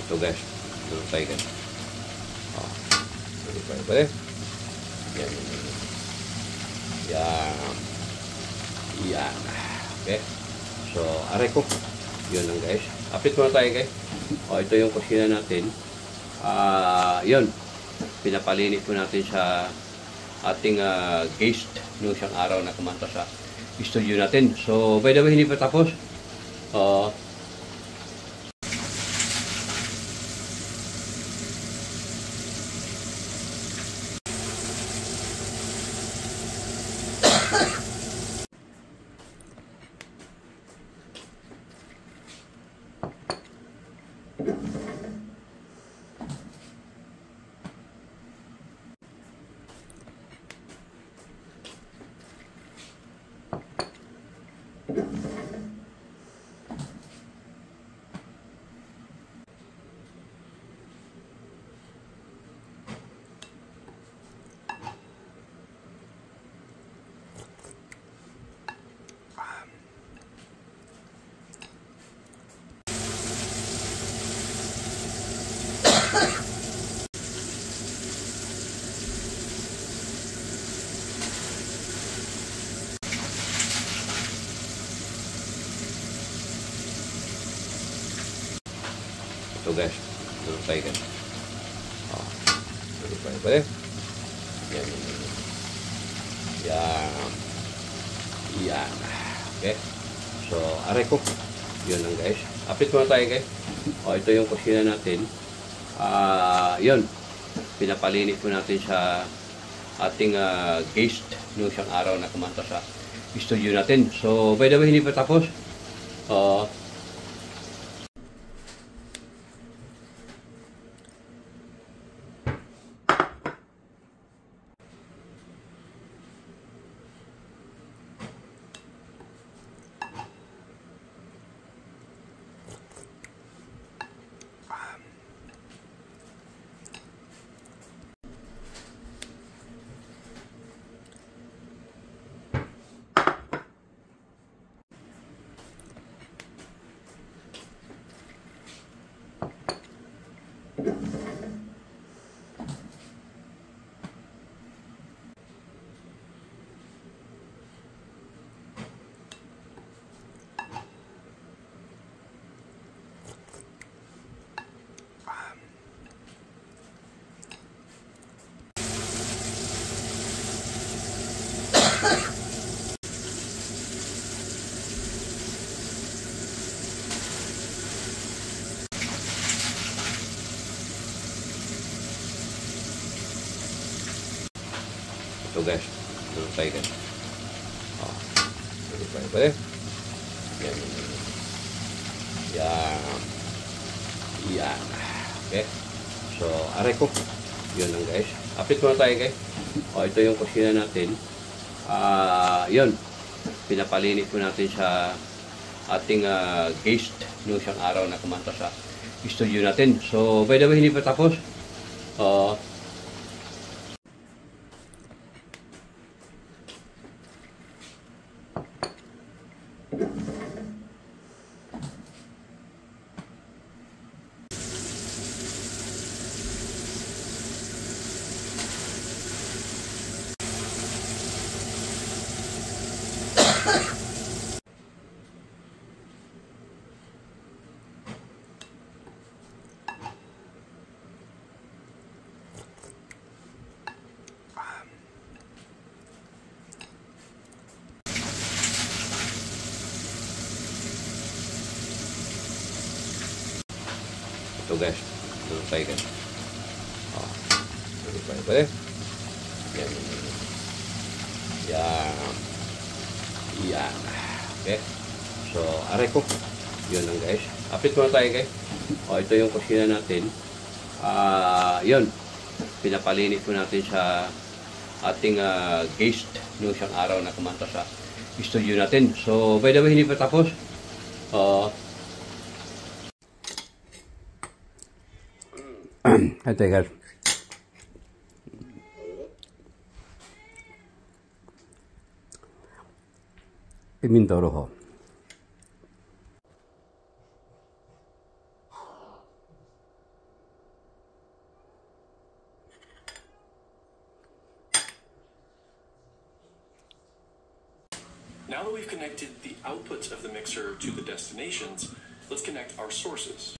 Ito guys, dito tayo guys. Dito tayo pala. Yan. Yan. Yan. Okay. So, aray ko. Yun lang guys. Update muna tayo guys. Ito yung kusina natin. Yun. Pinapalinis po natin sa ating guest nung isang araw na kumanta sa studio natin. So, by the way, hindi pa tapos. Ito guys, dito tayo guys. Dito tayo pala. Yan. Yan. Yan. Okay. So, aray ko. Yun lang guys. Update muna tayo guys. Ito yung kusina natin. Yun. Pinapalinis po natin sa ating guest nung isang araw na kumanta sa studio natin. So, by the way, hindi pa tapos. Ito guys, dito tayo guys. Dito tayo pala. Yan. Yan. Yan. Okay. So, aray ko. Yun lang guys. Update muna tayo guys. Ito yung kusina natin. Yun. Pinapalinis po natin sa ating guest nung isang araw na kumanta sa studio natin. So, by the way, hindi pa tapos. Ito guys, dito tayo guys. Dito tayo pala. Yan. Yan. Yan. Okay. So, aray ko. Yun lang guys. Update muna tayo guys. Ito yung kusina natin. Yun. Pinapalinis po natin sa ating guest nung isang araw na kumanta sa studio natin. So, by the way, hindi pa tapos. Ito guys. pimiento rojo. Now that we've connected the outputs of the mixer to the destinations, let's connect our sources.